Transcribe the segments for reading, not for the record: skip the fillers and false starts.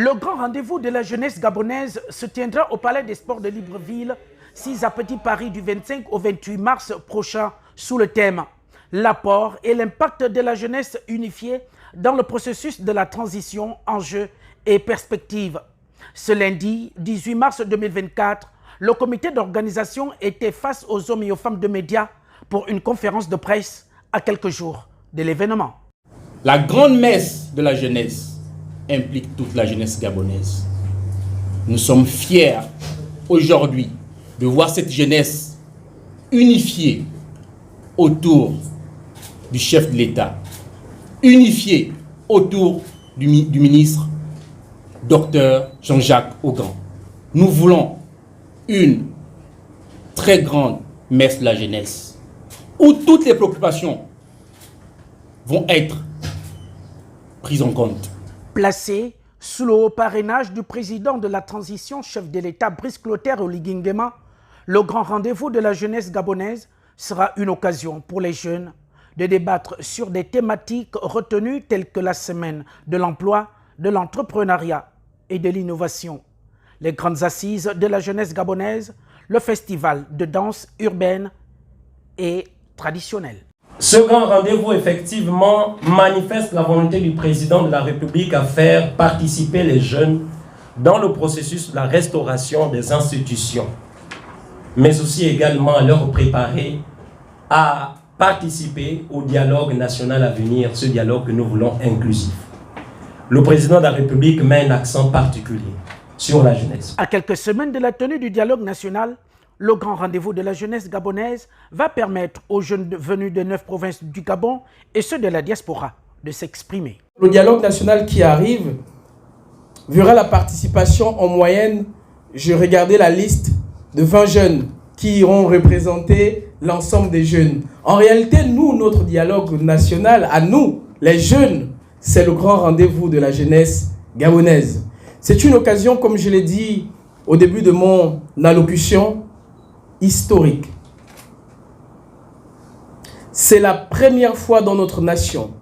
Le grand rendez-vous de la jeunesse gabonaise se tiendra au Palais des Sports de Libreville, 6 à Petit Paris du 25 au 28 mars prochain sous le thème « L'apport et l'impact de la jeunesse unifiée dans le processus de la transition, enjeux et perspectives ». Ce lundi 18 mars 2024, le comité d'organisation était face aux hommes et aux femmes de médias pour une conférence de presse à quelques jours de l'événement. La grande messe de la jeunesse implique toute la jeunesse gabonaise. Nous sommes fiers aujourd'hui de voir cette jeunesse unifiée autour du chef de l'État, unifiée autour du ministre Dr Jean-Jacques Augan. Nous voulons une très grande messe de la jeunesse où toutes les préoccupations vont être prises en compte. Placé sous le haut parrainage du président de la transition, chef de l'État Brice Clotaire Oligui Nguema, le grand rendez-vous de la jeunesse gabonaise sera une occasion pour les jeunes de débattre sur des thématiques retenues telles que la semaine de l'emploi, de l'entrepreneuriat et de l'innovation, les grandes assises de la jeunesse gabonaise, le festival de danse urbaine et traditionnelle. Ce grand rendez-vous, effectivement, manifeste la volonté du président de la République à faire participer les jeunes dans le processus de la restauration des institutions, mais aussi également à leur préparer à participer au dialogue national à venir, ce dialogue que nous voulons inclusif. Le président de la République met un accent particulier sur la jeunesse. À quelques semaines de la tenue du dialogue national, le grand rendez-vous de la jeunesse gabonaise va permettre aux jeunes venus de 9 provinces du Gabon et ceux de la diaspora de s'exprimer. Le dialogue national qui arrive verra la participation en moyenne, je regardais la liste de 20 jeunes qui iront représenter l'ensemble des jeunes. En réalité, nous, notre dialogue national, à nous, les jeunes, c'est le grand rendez-vous de la jeunesse gabonaise. C'est une occasion, comme je l'ai dit au début de mon allocution, historique. C'est la première fois dans notre nation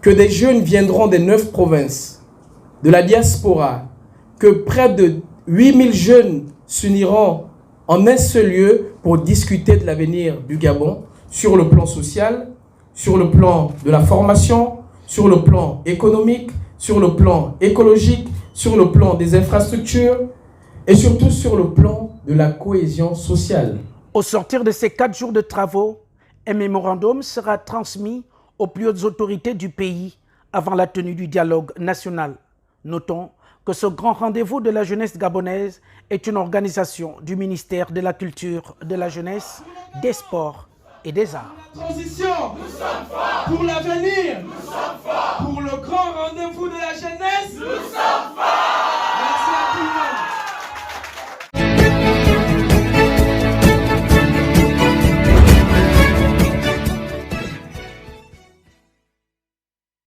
que des jeunes viendront des 9 provinces, de la diaspora, que près de 8000 jeunes s'uniront en un seul lieu pour discuter de l'avenir du Gabon sur le plan social, sur le plan de la formation, sur le plan économique, sur le plan écologique, sur le plan des infrastructures et surtout sur le plan de la cohésion sociale. Au sortir de ces 4 jours de travaux, un mémorandum sera transmis aux plus hautes autorités du pays avant la tenue du dialogue national. Notons que ce grand rendez-vous de la jeunesse gabonaise est une organisation du ministère de la Culture, de la Jeunesse, des Sports et des Arts. Transition, nous sommes forts. Pour l'avenir, nous sommes forts. Pour le grand rendez-vous de la jeunesse, nous sommes forts.